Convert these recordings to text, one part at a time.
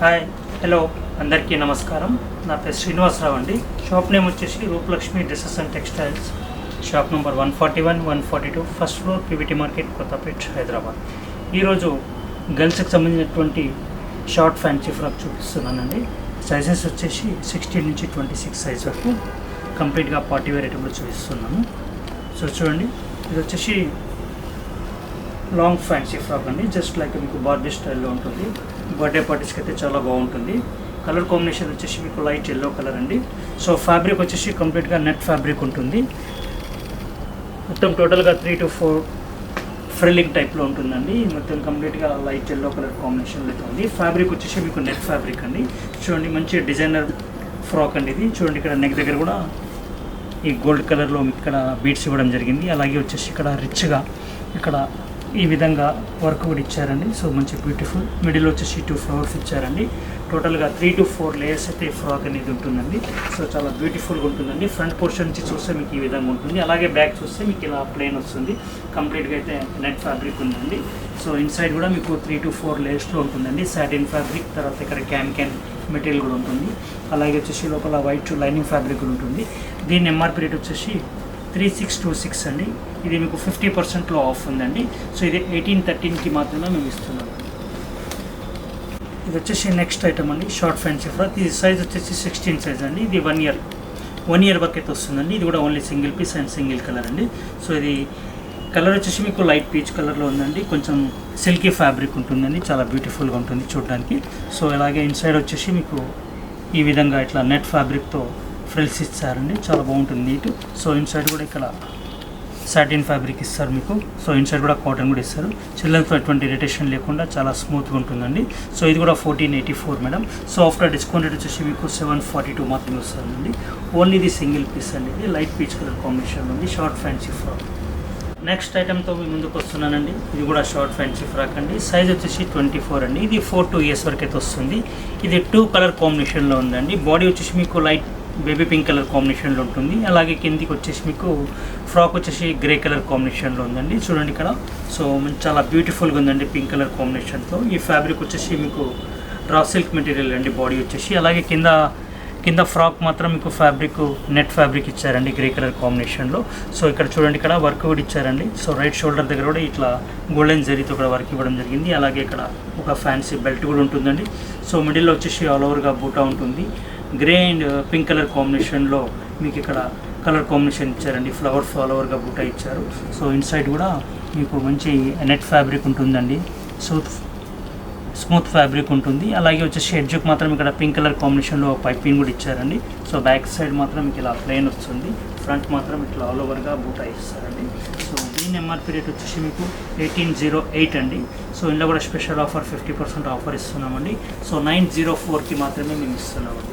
Hi hello అందరికీ నమస్కారం. నా పేరు శ్రీనివాసరావు అండి. షాప్ నేమ్ వచ్చేసి Rupalakshmi dresses and textiles, shop number 141, 142, first floor, PVT market, Kothapet, Hyderabad. ఈరోజు గర్ల్స్కి సంబంధించినటువంటి షార్ట్ ఫ్యాన్సీ ఫ్రాక్ చూపిస్తున్నానండి. సైజెస్ వచ్చేసి 16 నుంచి 26 సైజ్ వరకు కంప్లీట్గా పార్టీ వేర్ ఐటెంలో చూపిస్తున్నాను. సో చూడండి, ఇది వచ్చేసి లాంగ్ ఫ్యాన్సీ ఫ్రాక్ అండి. జస్ట్ లైక్ మీకు బార్బీ స్టైల్లో ఉంటుంది. బర్త్డే పార్టీస్కి అయితే చాలా బాగుంటుంది. కలర్ కాంబినేషన్ వచ్చేసి మీకు లైట్ ఎల్లో కలర్ అండి. సో ఫ్యాబ్రిక్ వచ్చేసి కంప్లీట్గా నెట్ ఫ్యాబ్రిక్ ఉంటుంది. మొత్తం టోటల్గా 3 to 4 ఫ్రిల్లింగ్ టైప్లో ఉంటుందండి. మొత్తం కంప్లీట్గా లైట్ ఎల్లో కలర్ కాంబినేషన్లో అయితే ఉంది. ఫ్యాబ్రిక్ వచ్చేసి మీకు నెట్ ఫ్యాబ్రిక్ అండి. చూడండి, మంచి డిజైనర్ ఫ్రాక్ అండి ఇది. చూడండి, ఇక్కడ నెక్ దగ్గర కూడా ఈ గోల్డ్ కలర్లో ఇక్కడ బీడ్స్ ఇవ్వడం జరిగింది. అలాగే వచ్చేసి ఇక్కడ రిచ్గా ఇక్కడ ఈ విధంగా వర్క్ కూడా ఇచ్చారండి. సో మంచి బ్యూటిఫుల్. మిడిల్ వచ్చేసి 2 ఫ్లవర్స్ ఇచ్చారండి. టోటల్గా 3 to 4 లేయర్స్ అయితే ఫ్రాక్ అనేది ఉంటుందండి. సో చాలా బ్యూటిఫుల్గా ఉంటుందండి. ఫ్రంట్ పోర్షన్ నుంచి చూస్తే మీకు ఈ విధంగా ఉంటుంది. అలాగే బ్యాక్ చూస్తే మీకు ఇలా ప్లెయిన్ వస్తుంది. కంప్లీట్గా అయితే నెట్ ఫ్యాబ్రిక్ ఉందండి. సో ఇన్సైడ్ కూడా మీకు 3 to 4 లేయర్స్లో ఉంటుందండి. సాటిన్ ఫ్యాబ్రిక్, తర్వాత ఇక్కడ క్యాన్ మెటీరియల్ కూడా ఉంటుంది. అలాగే వచ్చేసి లోపల వైట్ లైనింగ్ ఫ్యాబ్రిక్ కూడా ఉంటుంది. దీని ఎంఆర్పీ రేట్ వచ్చేసి 3626 అండి. ఇది మీకు 50%లో ఆఫ్ ఉందండి. సో ఇది 1813కి మాత్రమే మేము ఇస్తున్నాం. ఇది వచ్చేసి నెక్స్ట్ ఐటమ్ అండి, షార్ట్ ఫ్యాన్సీ ఫ్రాక్. ఇది సైజ్ వచ్చేసి 16 సైజ్ అండి. ఇది 1 ఇయర్ వరకు అయితే వస్తుందండి. ఇది కూడా only single piece and single colour అండి. సో ఇది కలర్ వచ్చేసి మీకు లైట్ పీచ్ కలర్లో ఉందండి. కొంచెం సిల్కీ ఫ్యాబ్రిక్ ఉంటుందండి. చాలా బ్యూటిఫుల్గా ఉంటుంది చూడడానికి. సో అలాగే ఇన్సైడ్ వచ్చేసి మీకు ఈ విధంగా ఇట్లా నెట్ ఫ్యాబ్రిక్తో ఫ్రిల్స్ ఇచ్చారండి. చాలా బాగుంటుంది నీట్. సో ఇన్సైడ్ కూడా ఇక్కడ సాటిన్ ఫ్యాబ్రిక్ ఇస్తారు మీకు. సో ఇన్సైడ్ కూడా కాటన్ కూడా ఇస్తారు. చిల్డ్రన్స్తో ఎటువంటి ఇరిటేషన్ లేకుండా చాలా స్మూత్గా ఉంటుందండి. సో ఇది కూడా 1484 madam. So after discount rate వచ్చేసి మీకు 742 మాత్రమే వస్తుందండి. ఓన్లీ ఇది సింగిల్ పీస్ అండి. ఇది లైట్ పీచ్ కలర్ కాంబినేషన్ ఉంది. Short fancy frock. నెక్స్ట్ ఐటమ్తో మీ ముందుకు వస్తున్నానండి. ఇది కూడా షార్ట్ ఫ్యాన్సీ ఫ్రాక్ అండి. సైజ్ వచ్చేసి 24 అండి. ఇది 4 to 2 years వరకు అయితే వస్తుంది. ఇది 2 కలర్ కాంబినేషన్లో ఉందండి. బాడీ వచ్చేసి మీకు లైట్ బేబీ పింక్ కలర్ కాంబినేషన్లో ఉంటుంది. అలాగే కిందికి వచ్చేసి మీకు ఫ్రాక్ వచ్చేసి గ్రే కలర్ కాంబినేషన్లో ఉందండి. చూడండి ఇక్కడ. సో చాలా బ్యూటిఫుల్గా ఉందండి పింక్ కలర్ కాంబినేషన్తో. ఈ ఫ్యాబ్రిక్ వచ్చేసి మీకు రా సిల్క్ మెటీరియల్ అండి. బాడీ వచ్చేసి అలాగే కింద ఫ్రాక్ మాత్రం మీకు ఫ్యాబ్రిక్ నెట్ ఫ్యాబ్రిక్ ఇచ్చారండి గ్రే కలర్ కాంబినేషన్లో. సో ఇక్కడ చూడండి, ఇక్కడ వర్క్ కూడా ఇచ్చారండి. సో రైట్ షోల్డర్ దగ్గర కూడా ఇట్లా గోల్డెన్ జరీతో కూడా వర్క్ ఇవ్వడం జరిగింది. అలాగే ఇక్కడ ఒక ఫ్యాన్సీ బెల్ట్ కూడా ఉంటుందండి. సో మిడిల్లో వచ్చేసి ఆల్ ఓవర్గా బూటా ఉంటుంది. గ్రే అండ్ పింక్ కలర్ కాంబినేషన్లో మీకు ఇక్కడ కలర్ కాంబినేషన్ ఇచ్చారండి. ఫ్లవర్స్ ఆల్ ఓవర్గా బూటా ఇచ్చారు. సో ఇన్సైడ్ కూడా మీకు మంచి నెట్ ఫ్యాబ్రిక్ ఉంటుందండి. స్మూత్ ఫ్యాబ్రిక్ ఉంటుంది. అలాగే వచ్చేసి ఎడ్జ్కి మాత్రం ఇక్కడ పింక్ కలర్ కాంబినేషన్లో పైపింగ్ కూడా ఇచ్చారండి. సో బ్యాక్ సైడ్ మాత్రం మీకు ఇలా ప్లెయిన్ వస్తుంది. ఫ్రంట్ మాత్రం ఇట్లా ఆల్ ఓవర్గా బూటా ఇస్తారండి. సో దీని ఎంఆర్పీ రేట్ వచ్చేసి మీకు 1808 అండి. సో ఇందులో కూడా స్పెషల్ ఆఫర్ 50% ఆఫర్ ఇస్తున్నామండి. సో 904కి మాత్రమే మేము ఇస్తున్నామండి.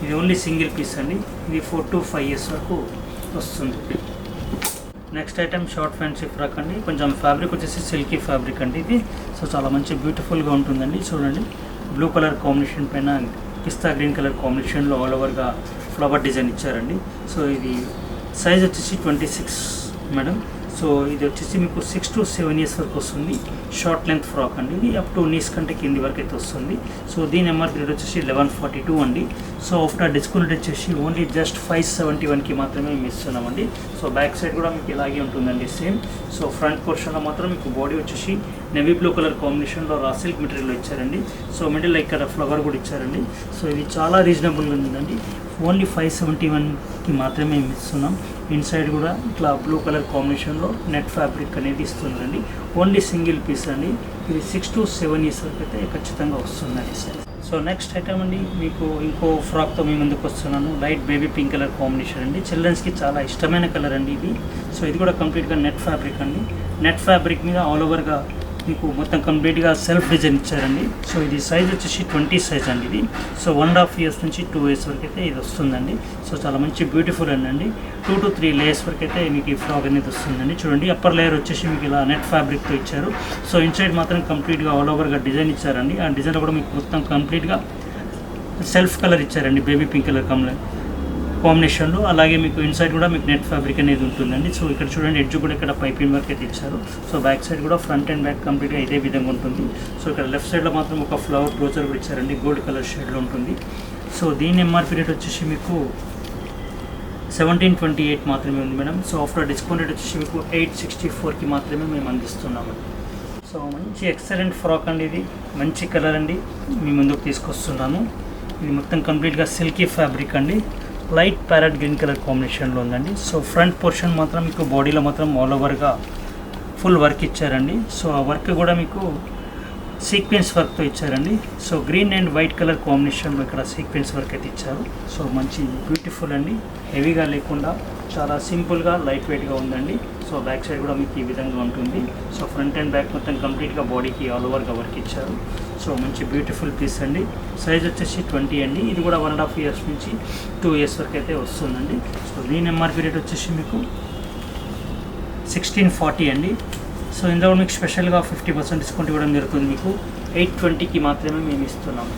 ఇది ఓన్లీ సింగిల్ పీస్ అండి. ఇది 4 to 5 years వరకు వస్తుంది. Next item short fancy frock అండి. కొంచెం ఫ్యాబ్రిక్ వచ్చేసి సిల్కీ ఫ్యాబ్రిక్ అండి ఇది. సో చాలా మంచి బ్యూటిఫుల్గా ఉంటుందండి. చూడండి, బ్లూ కలర్ కాంబినేషన్ పైన పిస్తా గ్రీన్ కలర్ కాంబినేషన్లో ఆల్ ఓవర్గా ఫ్లవర్ డిజైన్ ఇచ్చారండి. సో ఇది సైజ్ వచ్చేసి 26 మేడం. సో ఇది వచ్చేసి మీకు 6 to 7 years వరకు వస్తుంది. షార్ట్ లెంత్ ఫ్రాక్ అండి. ఇది అప్ టు నీస్ కంటే కింది వరకు అయితే వస్తుంది. సో దీని ఎంఆర్పీ రేట్ వచ్చేసి 1142 అండి. సో ఆఫ్టర్ డిస్కౌంట్ వచ్చేసి ఓన్లీ జస్ట్ 571కి మాత్రమే మేము ఇస్తున్నామండి. సో బ్యాక్ సైడ్ కూడా మీకు ఇలాగే ఉంటుందండి సేమ్. సో ఫ్రంట్ పోర్షన్లో మాత్రం మీకు బాడీ వచ్చేసి నెవీ బ్లూ కలర్ కాంబినేషన్లో రా సిల్క్ మెటీరియల్లో ఇచ్చారండి. సో మిడిల్ ఇక్కడ ఫ్లవర్ కూడా ఇచ్చారండి. సో ఇది చాలా రీజనబుల్గా ఉందండి. ఓన్లీ 571కి మాత్రమే మేము ఇస్తున్నాం. ఇన్సైడ్ కూడా ఇట్లా బ్లూ కలర్ కాంబినేషన్లో నెట్ ఫ్యాబ్రిక్ అనేది ఇస్తుందండి. ఓన్లీ సింగిల్ పీస్ అండి. ఇది 6 to 7 years వరకు అయితే ఖచ్చితంగా వస్తుందండి సార్. సో నెక్స్ట్ ఐటమ్ అండి, మీకు ఇంకో ఫ్రాక్తో మీ ముందుకు వస్తున్నాను. Light baby pink colour combination అండి. చిల్డ్రన్స్కి చాలా ఇష్టమైన కలర్ అండి ఇది. సో ఇది కూడా కంప్లీట్గా నెట్ ఫ్యాబ్రిక్ అండి. నెట్ ఫ్యాబ్రిక్ మీద ఆల్ ఓవర్గా మీకు మొత్తం కంప్లీట్గా సెల్ఫ్ డిజైన్ ఇచ్చారండి. సో ఇది సైజ్ వచ్చేసి 20 సైజ్ అండి ఇది. సో 1.5 years నుంచి 2 years వరకు అయితే ఇది వస్తుందండి. సో చాలా మంచి బ్యూటిఫుల్ అండి. 2 to 3 layers వరకు అయితే మీకు ఈ ఫ్రాక్ అనేది వస్తుందండి. చూడండి, అప్పర్ లేయర్ వచ్చేసి మీకు ఇలా నెట్ ఫ్యాబ్రిక్తో ఇచ్చారు. సో ఇన్సైడ్ మాత్రం కంప్లీట్గా ఆల్ ఓవర్గా డిజైన్ ఇచ్చారండి. ఆ డిజైన్లో కూడా మీకు మొత్తం కంప్లీట్గా సెల్ఫ్ కలర్ ఇచ్చారండి. బేబీ పింక్ కలర్ కాంబినేషన్లో. అలాగే మీకు ఇన్సైడ్ కూడా మీకు నెట్ ఫ్యాబ్రిక్ అనేది ఉంటుందండి. సో ఇక్కడ చూడండి ఎడ్జ్ కూడా ఇక్కడ పైపింగ్ వర్క్ అయితే ఇచ్చారు. సో బ్యాక్ సైడ్ కూడా ఫ్రంట్ అండ్ బ్యాక్ కంప్లీట్గా ఇదే విధంగా ఉంటుంది. సో ఇక్కడ లెఫ్ట్ సైడ్లో మాత్రం ఒక ఫ్లవర్ క్లోజర్ కూడా ఇచ్చారండి, గోల్డ్ కలర్ షేడ్లో ఉంటుంది. సో దీని ఎంఆర్పీ రేట్ వచ్చేసి మీకు 1728 మాత్రమే ఉంది madam. So after discount rate వచ్చేసి మీకు 864కి మాత్రమే మేము అందిస్తున్నామండి. సో మంచి ఎక్సలెంట్ ఫ్రాక్ అండి, ఇది మంచి కలర్ అండి, మీ ముందుకు తీసుకొస్తున్నాను. ఇది మొత్తం కంప్లీట్గా సిల్కీ ఫ్యాబ్రిక్ అండి, లైట్ ప్యారెట్ గ్రీన్ కలర్ కాంబినేషన్లో ఉందండి. సో ఫ్రంట్ పోర్షన్ మాత్రం మీకు బాడీలో మాత్రం ఆల్ ఓవర్గా ఫుల్ వర్క్ ఇచ్చారండి. సో ఆ వర్క్ కూడా మీకు సీక్వెన్స్ వర్క్తో ఇచ్చారండి. So green and white colour కాంబినేషన్లో ఇక్కడ సీక్వెన్స్ వర్క్ అయితే ఇచ్చారు. సో మంచి బ్యూటిఫుల్ అండి, హెవీగా లేకుండా చాలా సింపుల్గా లైట్ వెయిట్గా ఉందండి. సో బ్యాక్ సైడ్ కూడా మీకు ఈ విధంగా ఉంటుంది. సో ఫ్రంట్ అండ్ బ్యాక్ మొత్తం కంప్లీట్గా బాడీకి ఆల్ ఓవర్గా వర్క్ ఇచ్చారు. సో మంచి బ్యూటిఫుల్ పీస్ అండి. సైజ్ వచ్చేసి 20 అండి. ఇది కూడా 1.5 ఇయర్స్ నుంచి 2 ఇయర్స్ వరకు అయితే వస్తుందండి. సో దీని ఎంఆర్పీ రేట్ వచ్చేసి మీకు 1640 అండి. సో ఇందులో మీకు స్పెషల్గా 50% డిస్కౌంట్ ఇవ్వడం జరుగుతుంది. మీకు 820కి మాత్రమే మేము ఇస్తున్నాము.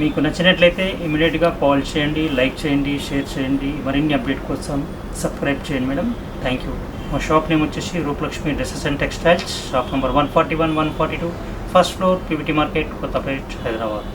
మీకు నచ్చినట్లయితే ఇమీడియట్గా కాల్ చేయండి, లైక్ చేయండి, షేర్ చేయండి. మరిన్ని అప్డేట్ కోసం సబ్స్క్రైబ్ చేయండి మేడం. Thank you. మా షాప్ నేమ్ వచ్చేసి Rupalakshmi dresses and textiles, shop number 141, 142, first floor, PVT market, Kothapet, Hyderabad.